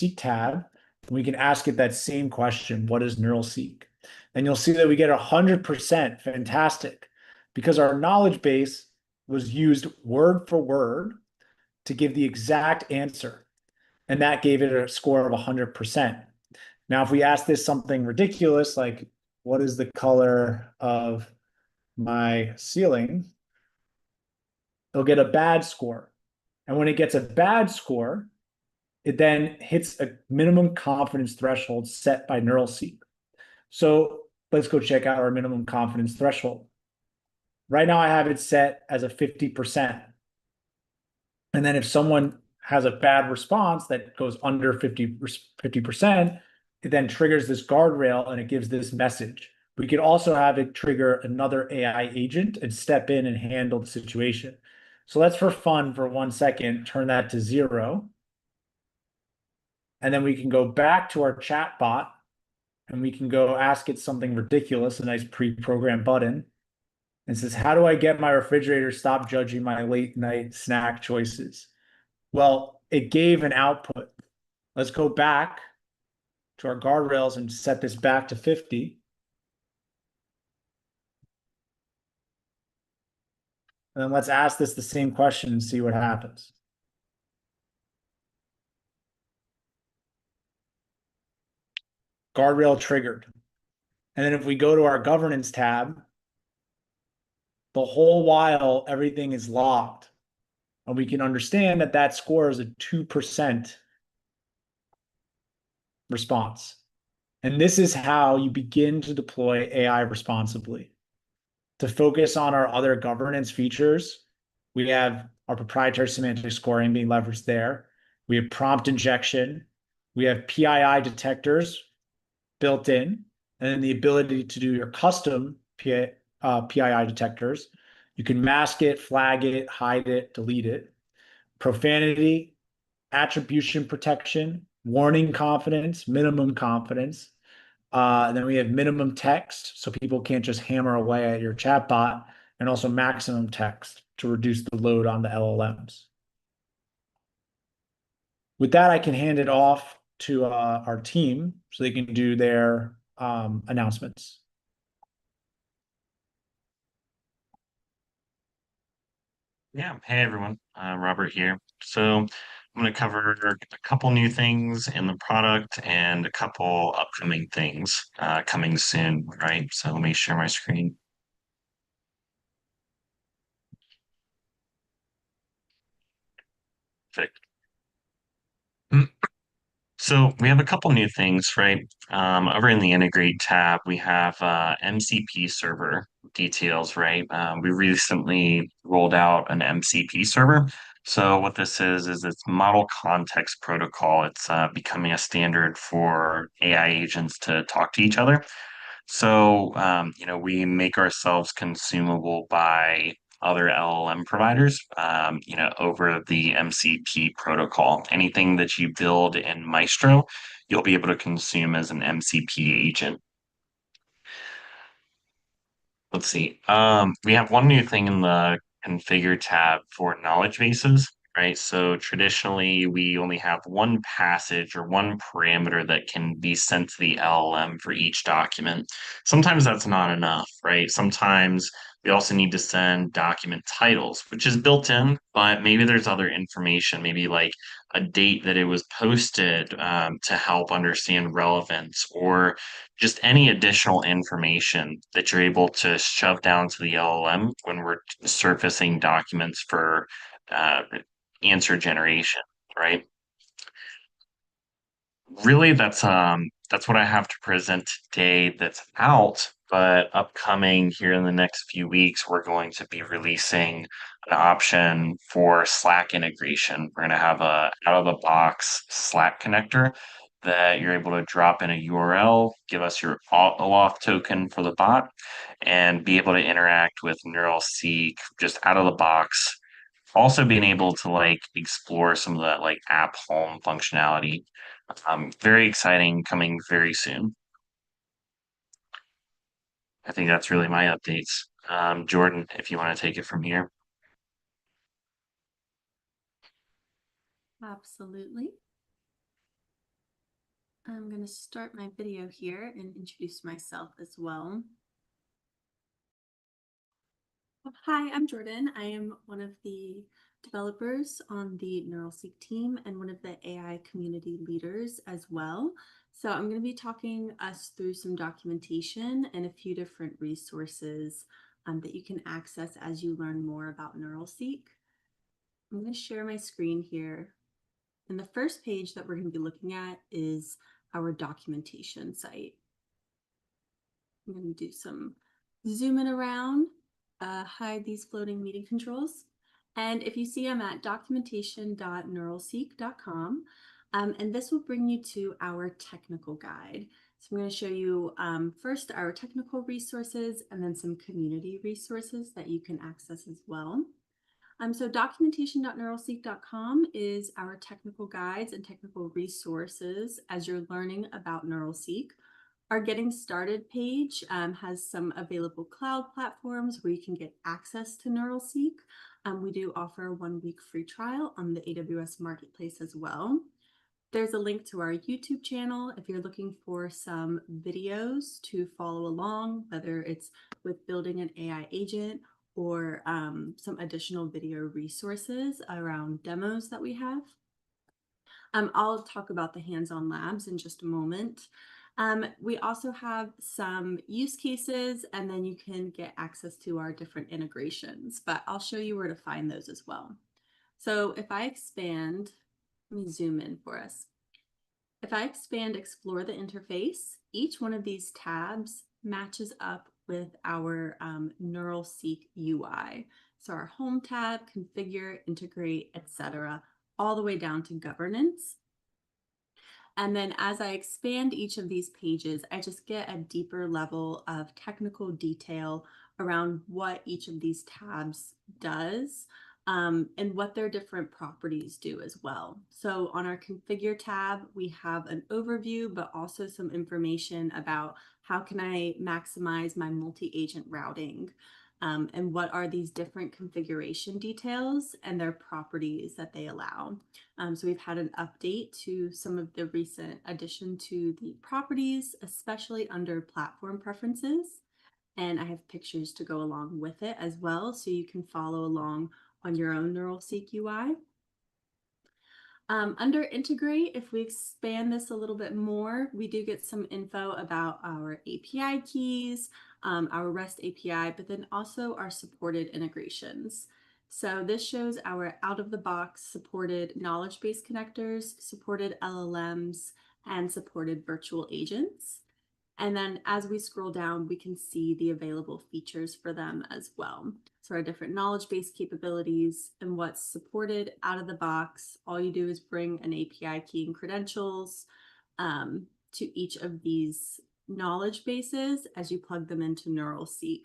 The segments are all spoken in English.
NeuralSeek tab, and we can ask it that same question, what is NeuralSeek? And you'll see that we get 100% fantastic because our knowledge base was used word for word to give the exact answer. And that gave it a score of 100%. Now, if we ask this something ridiculous, like what is the color of my ceiling, it'll get a bad score. And when it gets a bad score, it then hits a minimum confidence threshold set by NeuralSeek. So let's go check out our minimum confidence threshold. Right now, I have it set as a 50%. And then if someone has a bad response that goes under 50%, it then triggers this guardrail and it gives this message. We could also have it trigger another AI agent and step in and handle the situation. So let's, for fun, for 1 second, turn that to 0. And then we can go back to our chat bot and we can go ask it something ridiculous, a nice pre-programmed button, and says, how do I get my refrigerator to stop judging my late night snack choices? Well, it gave an output. Let's go back to our guardrails and set this back to 50. And then let's ask this the same question and see what happens. Guardrail triggered. And then if we go to our governance tab, the whole while everything is logged. And we can understand that that score is a 2% response. And this is how you begin to deploy AI responsibly. To focus on our other governance features, we have our proprietary semantic scoring being leveraged there. We have prompt injection. We have PII detectors built in, and then the ability to do your custom PII detectors. You can mask it, flag it, hide it, delete it. Profanity, attribution protection, warning confidence, minimum confidence. And then we have minimum text, so people can't just hammer away at your chatbot, and also maximum text to reduce the load on the LLMs. With that, I can hand it off to our team so they can do their announcements. Yeah. Hey, everyone. Robert here. So I'm going to cover a couple new things in the product and a couple upcoming things coming soon, right? So let me share my screen. Perfect. So we have a couple new things, right? Over in the Integrate tab, we have MCP server details, right? We recently rolled out an MCP server. So what this is it's Model Context Protocol. It's becoming a standard for AI agents to talk to each other. So, we make ourselves consumable by other LLM providers, over the MCP protocol. Anything that you build in Maestro, you'll be able to consume as an MCP agent. Let's see. We have one new thing in the configure tab for knowledge bases, right? So traditionally, we only have one passage or one parameter that can be sent to the LLM for each document. Sometimes that's not enough, right? Sometimes we also need to send document titles, which is built in, but maybe there's other information, maybe like a date that it was posted to help understand relevance, or just any additional information that you're able to shove down to the LLM when we're surfacing documents for uh, answer generation, right? Really, that's what I have to present today that's out, but upcoming here in the next few weeks, we're going to be releasing an option for Slack integration. We're going to have a out of the box Slack connector that you're able to drop in a URL, give us your OAuth token for the bot, and be able to interact with NeuralSeek just out of the box. Also being able to like explore some of that like app home functionality. Very exciting, coming very soon. I think that's really my updates. Jordan, if you want to take it from here. Absolutely. I'm going to start my video here and introduce myself as well. Hi, I'm Jordan. I am one of the developers on the NeuralSeek team and one of the AI community leaders as well. So I'm going to be talking us through some documentation and a few different resources that you can access as you learn more about NeuralSeek. I'm going to share my screen here. And the first page that we're going to be looking at is our documentation site. I'm going to do some zooming around, hide these floating meeting controls. And if you see, I'm at documentation.neuralseek.com. And this will bring you to our technical guide. So I'm going to show you first our technical resources and then some community resources that you can access as well. So documentation.neuralseek.com is our technical guides and technical resources as you're learning about NeuralSeek. Our Getting Started page has some available cloud platforms where you can get access to NeuralSeek. We do offer a 1-week free trial on the AWS Marketplace as well. There's a link to our YouTube channel if you're looking for some videos to follow along, whether it's with building an AI agent or some additional video resources around demos that we have. I'll talk about the hands-on labs in just a moment. We also have some use cases, and then you can get access to our different integrations, but I'll show you where to find those as well. So if I expand, let me zoom in for us. If I expand Explore the Interface, each one of these tabs matches up with our NeuralSeek UI. So our Home tab, Configure, Integrate, etc., all the way down to Governance. And then as I expand each of these pages, I just get a deeper level of technical detail around what each of these tabs does and what their different properties do as well. So on our Configure tab, we have an overview, but also some information about how can I maximize my multi-agent routing. And what are these different configuration details and their properties that they allow. So we've had an update to some of the recent addition to the properties, especially under platform preferences. And I have pictures to go along with it as well, so you can follow along on your own NeuralSeek UI. Under Integrate, if we expand this a little bit more, we do get some info about our API keys, our REST API, but then also our supported integrations. So this shows our out-of-the-box supported knowledge base connectors, supported LLMs, and supported virtual agents. And then as we scroll down, we can see the available features for them as well. So our different knowledge base capabilities and what's supported out of the box. All you do is bring an API key and credentials to each of these knowledge bases as you plug them into NeuralSeek.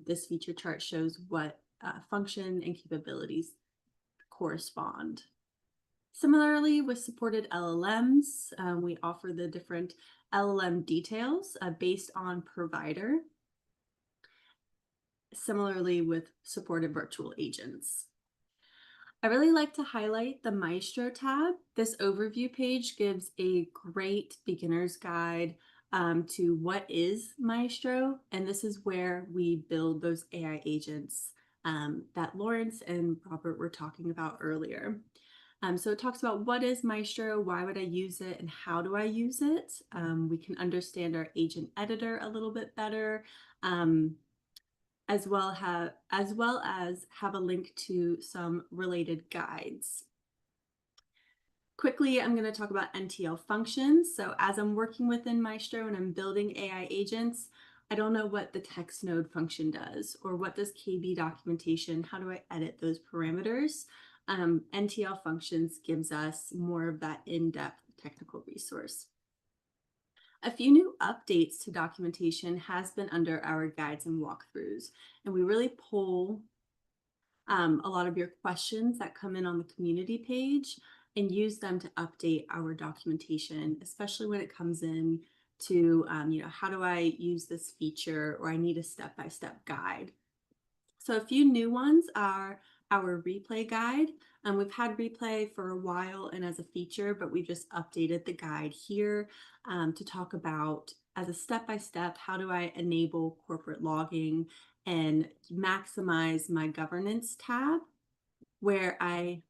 This feature chart shows what function and capabilities correspond. Similarly, with supported LLMs, we offer the different LLM details based on provider. Similarly with supported virtual agents. I really like to highlight the Maestro tab. This overview page gives a great beginner's guide to what is Maestro, and this is where we build those AI agents that Lawrence and Robert were talking about earlier. So it talks about what is Maestro, why would I use it, and how do I use it. We can understand our agent editor a little bit better, as well as have a link to some related guides. Quickly, I'm going to talk about NTL functions. So as I'm working within Maestro and I'm building AI agents, I don't know what the text node function does, or what does KB documentation, how do I edit those parameters? NTL functions gives us more of that in-depth technical resource. A few new updates to documentation has been under our guides and walkthroughs, and we really pull a lot of your questions that come in on the community page and use them to update our documentation, especially when it comes in to, how do I use this feature, or I need a step-by-step guide. So a few new ones are our replay guide. We've had replay for a while and as a feature, but we just updated the guide here to talk about as a step-by-step, how do I enable corporate logging and maximize my governance tab where I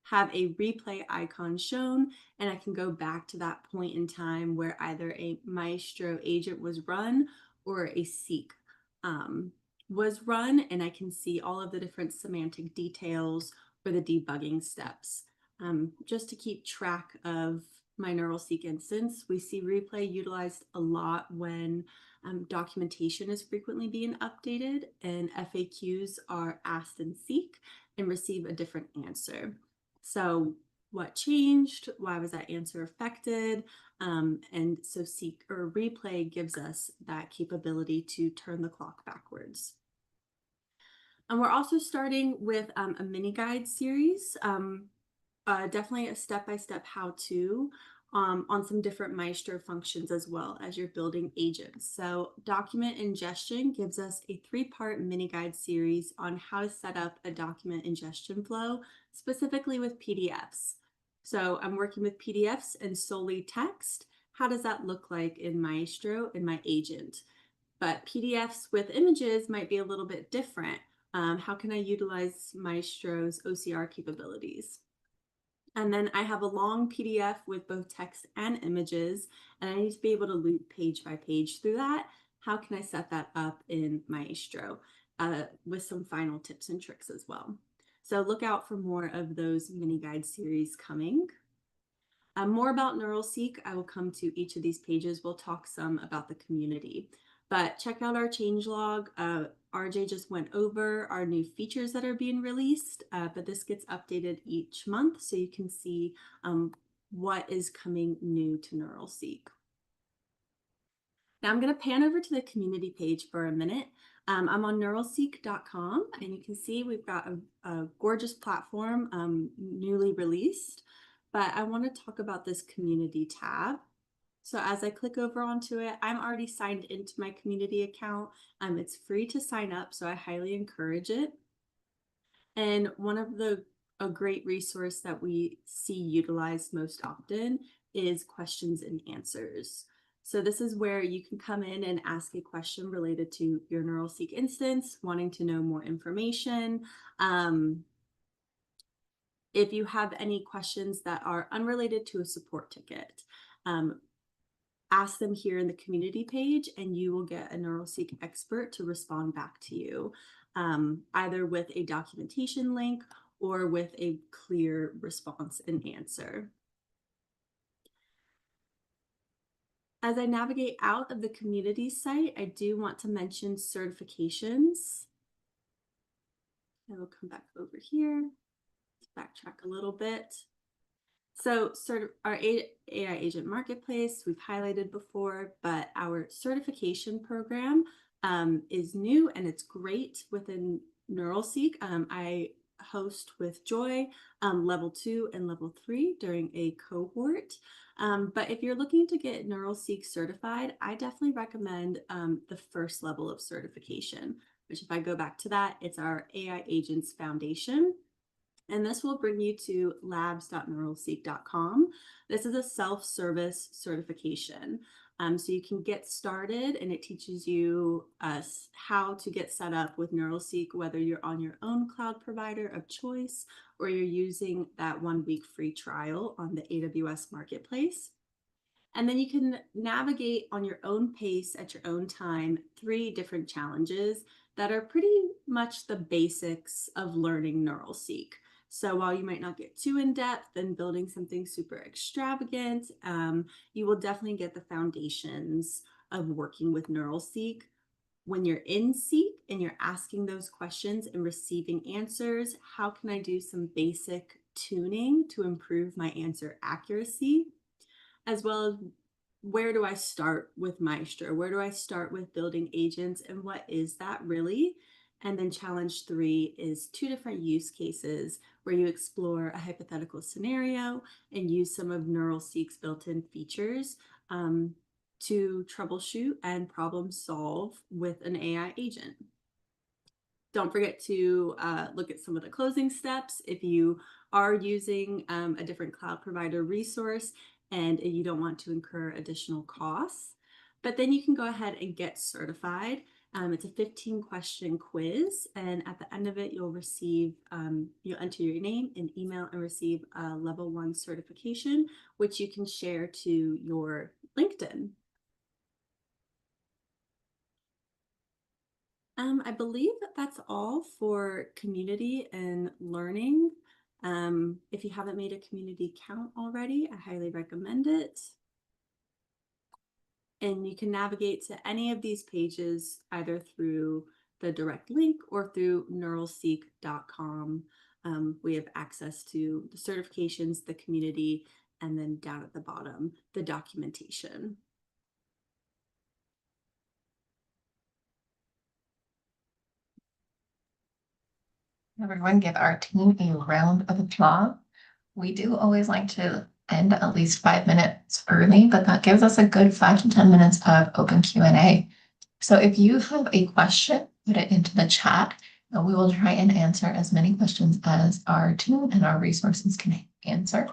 have a replay icon shown and I can go back to that point in time where either a Maestro agent was run or a Seek was run, and I can see all of the different semantic details or the debugging steps. Just to keep track of my NeuralSeek instance, we see replay utilized a lot when documentation is frequently being updated and FAQs are asked in Seek and receive a different answer. So what changed? Why was that answer affected? And so Seek or replay gives us that capability to turn the clock backwards. And we're also starting with a mini guide series, definitely a step-by-step how-to on some different Maestro functions as well as you're building agents. So document ingestion gives us a 3-part mini guide series on how to set up a document ingestion flow, specifically with PDFs. So I'm working with PDFs and solely text. How does that look like in Maestro in my agent? But PDFs with images might be a little bit different. How can I utilize Maestro's OCR capabilities? And then I have a long PDF with both text and images, and I need to be able to loop page by page through that. How can I set that up in Maestro with some final tips and tricks as well? So look out for more of those mini guide series coming. More about NeuralSeek, I will come to each of these pages. We'll talk some about the community. But check out our changelog. RJ just went over our new features that are being released, but this gets updated each month so you can see what is coming new to NeuralSeek. Now I'm going to pan over to the community page for a minute. I'm on neuralseek.com, and you can see we've got a gorgeous platform newly released, but I want to talk about this community tab. So as I click over onto it, I'm already signed into my community account. It's free to sign up, so I highly encourage it. And one of a great resource that we see utilized most often is questions and answers. So this is where you can come in and ask a question related to your NeuralSeek instance, wanting to know more information. If you have any questions that are unrelated to a support ticket, ask them here in the community page and you will get a NeuralSeek expert to respond back to you, either with a documentation link or with a clear response and answer. As I navigate out of the community site, I do want to mention certifications. I will come back over here. Let's backtrack a little bit. So our AI agent marketplace, we've highlighted before, but our certification program is new and it's great within NeuralSeek. I host with Joy level 2 and level 3 during a cohort. But if you're looking to get NeuralSeek certified, I definitely recommend the first level of certification, which if I go back to that, it's our AI Agents Foundation. And this will bring you to labs.neuralseek.com. This is a self-service certification. So you can get started and it teaches you how to get set up with NeuralSeek, whether you're on your own cloud provider of choice or you're using that 1-week free trial on the AWS marketplace. And then you can navigate on your own pace at your own time 3 different challenges that are pretty much the basics of learning NeuralSeek. So while you might not get too in depth and building something super extravagant, you will definitely get the foundations of working with NeuralSeek. When you're in Seek and you're asking those questions and receiving answers, how can I do some basic tuning to improve my answer accuracy? As well as where do I start with Maestro? Where do I start with building agents and what is that really? And then challenge 3 is 2 different use cases where you explore a hypothetical scenario and use some of NeuralSeek's built-in features to troubleshoot and problem solve with an AI agent. Don't forget to look at some of the closing steps if you are using a different cloud provider resource and you don't want to incur additional costs. But then you can go ahead and get certified. It's a 15-question quiz, and at the end of it, you'll enter your name and email and receive a level 1 certification, which you can share to your LinkedIn. I believe that's all for community and learning. If you haven't made a community account already, I highly recommend it. And you can navigate to any of these pages either through the direct link or through NeuralSeek.com. We have access to the certifications, the community, and then down at the bottom, the documentation. Everyone give our team a round of applause. We do always like to end at least 5 minutes early, but that gives us a good 5 to 10 minutes of open Q&A. So if you have a question, put it into the chat, and we will try and answer as many questions as our team and our resources can answer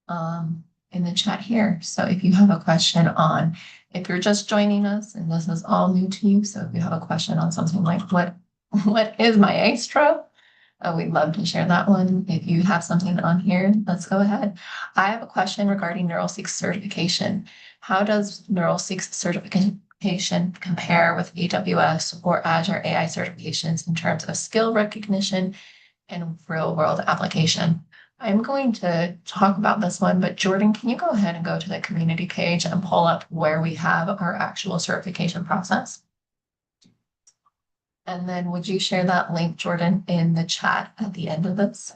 in the chat here. So if you have a question on, if you're just joining us and this is all new to you, so if you have a question on something like what is Maestro? We'd love to share that one. If you have something on here, let's go ahead. I have a question regarding NeuralSeek certification. How does NeuralSeek certification compare with AWS or Azure AI certifications in terms of skill recognition and real-world application? I'm going to talk about this one, but Jordan, can you go ahead and go to the community page and pull up where we have our actual certification process? And then would you share that link, Jordan, in the chat at the end of this?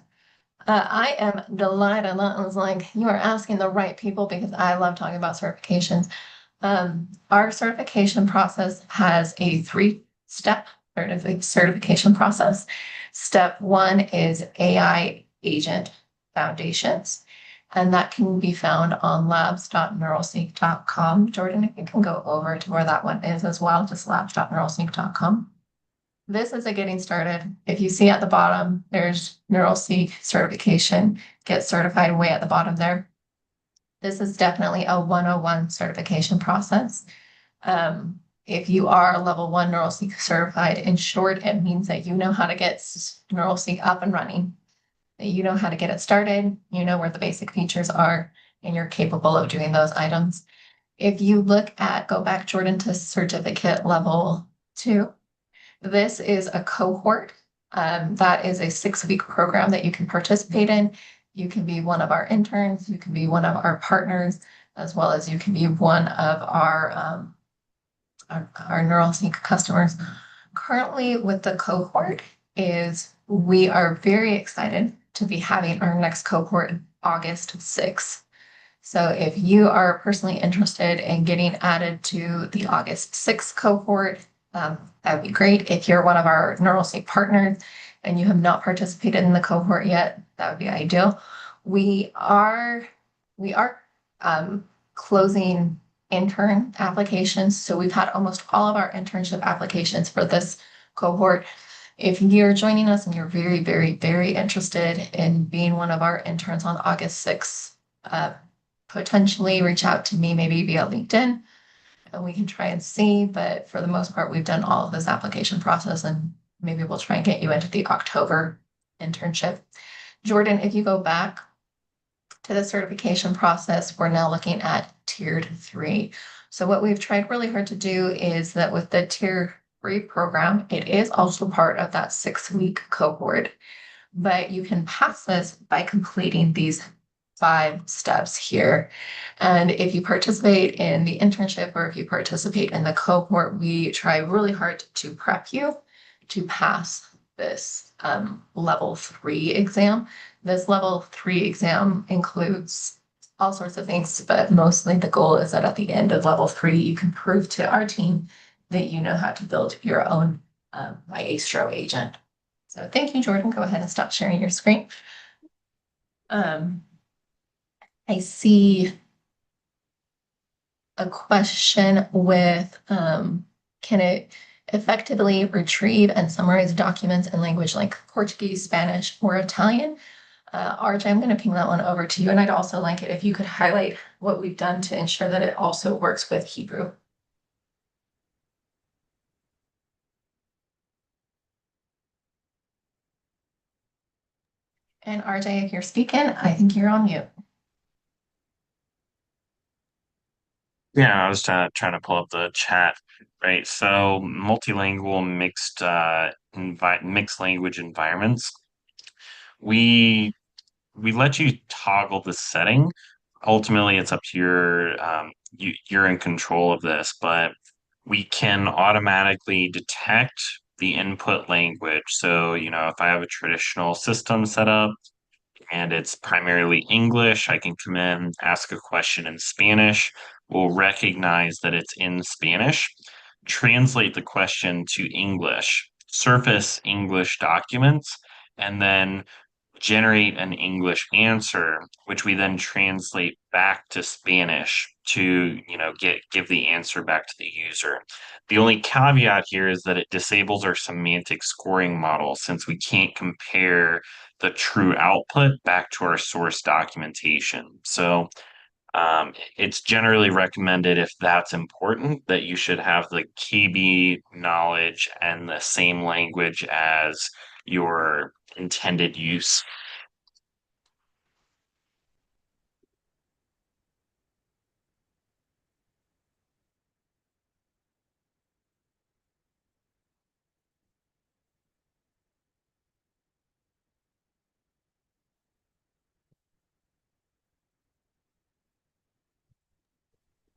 I am delighted. That was like, you are asking the right people because I love talking about certifications. Our certification process has a 3-step certification process. Step 1 is AI Agent Foundations, and that can be found on labs.neuralseek.com. Jordan, if you can go over to where that one is as well, just labs.neuralseek.com. This is a getting started. If you see at the bottom, there's NeuralSeek certification, get certified way at the bottom there. This is definitely a 101 certification process. If you are level 1 NeuralSeek certified, in short, it means that you know how to get NeuralSeek up and running, that you know how to get it started, you know where the basic features are, and you're capable of doing those items. If you go back, Jordan, to certificate level 2, this is a cohort. That is a 6-week program that you can participate in. You can be one of our interns, you can be one of our partners, as well as you can be one of our NeuralSeek customers. Currently with the cohort we are very excited to be having our next cohort August 6th. So if you are personally interested in getting added to the August 6th cohort, that would be great. If you're one of our NeuralSeek partners and you have not participated in the cohort yet, that would be ideal. We are closing intern applications. So we've had almost all of our internship applications for this cohort. If you're joining us and you're very, very, very interested in being one of our interns on August 6th, potentially reach out to me, maybe via LinkedIn, and we can try and see. But for the most part, we've done all of this application process, and maybe we'll try and get you into the October internship. Jordan, if you go back to the certification process, we're now looking at tiered 3. So what we've tried really hard to do is that with the tier 3 program, it is also part of that 6-week cohort, but you can pass this by completing these 5 steps here. And if you participate in the internship or if you participate in the cohort, we try really hard to prep you to pass this level 3 exam. This level 3 exam includes all sorts of things, but mostly the goal is that at the end of level 3, you can prove to our team that you know how to build your own Maestro agent. So thank you, Jordan. Go ahead and stop sharing your screen. I see a question with, can it effectively retrieve and summarize documents in language like Portuguese, Spanish, or Italian? RJ, I'm going to ping that one over to you. And I'd also like it if you could highlight what we've done to ensure that it also works with Hebrew. And RJ, if you're speaking, I think you're on mute. Yeah, I was trying to pull up the chat, right? So multilingual mixed language environments. We we let you toggle the setting. Ultimately, it's up to you're in control of this, but we can automatically detect the input language. So, if I have a traditional system set up and it's primarily English, I can come in, ask a question in Spanish. We'll recognize that it's in Spanish, translate the question to English, surface English documents, and then generate an English answer, which we then translate back to Spanish to, give the answer back to the user. The only caveat here is that it disables our semantic scoring model since we can't compare the true output back to our source documentation. So it's generally recommended if that's important that you should have the KB knowledge and the same language as your intended use.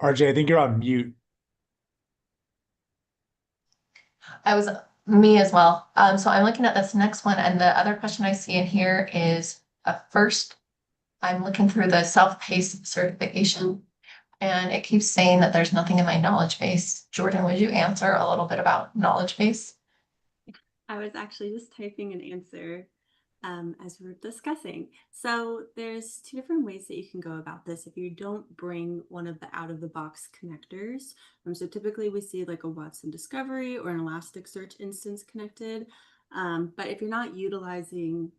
RJ, I think you're on mute. I was me as well. So I'm looking at this next one, and the other question I see in here is first, I'm looking through the self-paced certification, and it keeps saying that there's nothing in my knowledge base. Jordan, would you answer a little bit about knowledge base? I was actually just typing an answer as we were discussing. So there's two different ways that you can go about this if you don't bring one of the out-of-the-box connectors. So typically we see like a Watson Discovery or an Elasticsearch instance connected. But if you're not utilizing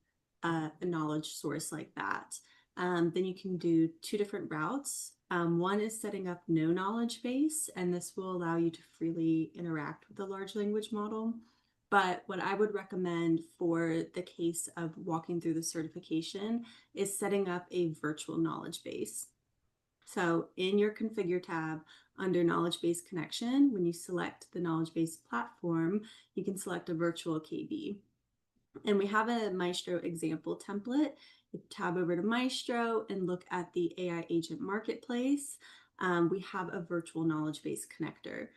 a knowledge source like that, then you can do two different routes. One is setting up no knowledge base, and this will allow you to freely interact with the large language model. But what I would recommend for the case of walking through the certification is setting up a virtual knowledge base. So in your configure tab under knowledge base connection, when you select the knowledge base platform, you can select a virtual KB. And we have a Maestro example template. You tab over to Maestro and look at the AI agent marketplace. We have a virtual knowledge base connector.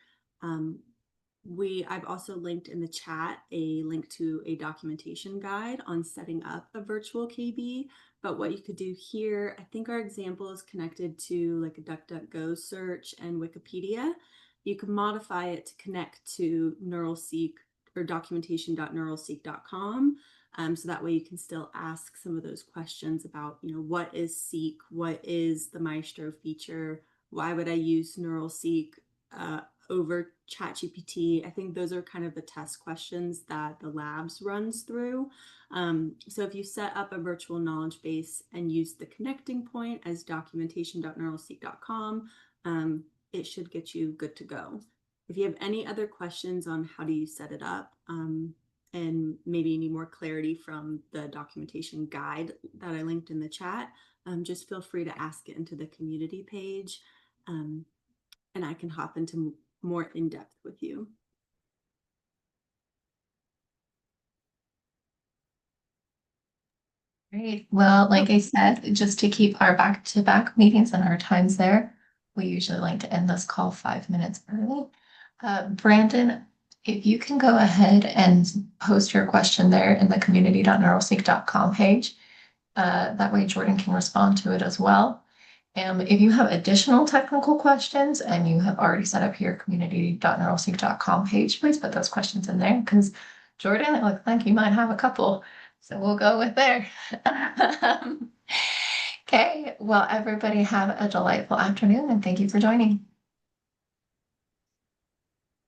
I've also linked in the chat a link to a documentation guide on setting up a virtual KB. But what you could do here, I think our example is connected to like a DuckDuckGo search and Wikipedia. You can modify it to connect to NeuralSeek or documentation.neuralseek.com. So that way you can still ask some of those questions about, what is Seek? What is the Maestro feature? Why would I use NeuralSeek over ChatGPT? I think those are kind of the test questions that the labs runs through. So if you set up a virtual knowledge base and use the connecting point as documentation.neuralseek.com, it should get you good to go. If you have any other questions on how do you set it up, and maybe you need more clarity from the documentation guide that I linked in the chat, just feel free to ask it into the community page, and I can hop into more in depth with you. Great. Well, like I said, just to keep our back-to-back meetings and our times there, we usually like to end this call 5 minutes early. Brandon, if you can go ahead and post your question there in the community.neuralseek.com page, that way Jordan can respond to it as well. And if you have additional technical questions and you have already set up your community.neuralseek.com page, please put those questions in there because Jordan, it looks like you might have a couple. So we'll go with there. Okay, well, everybody have a delightful afternoon and thank you for joining.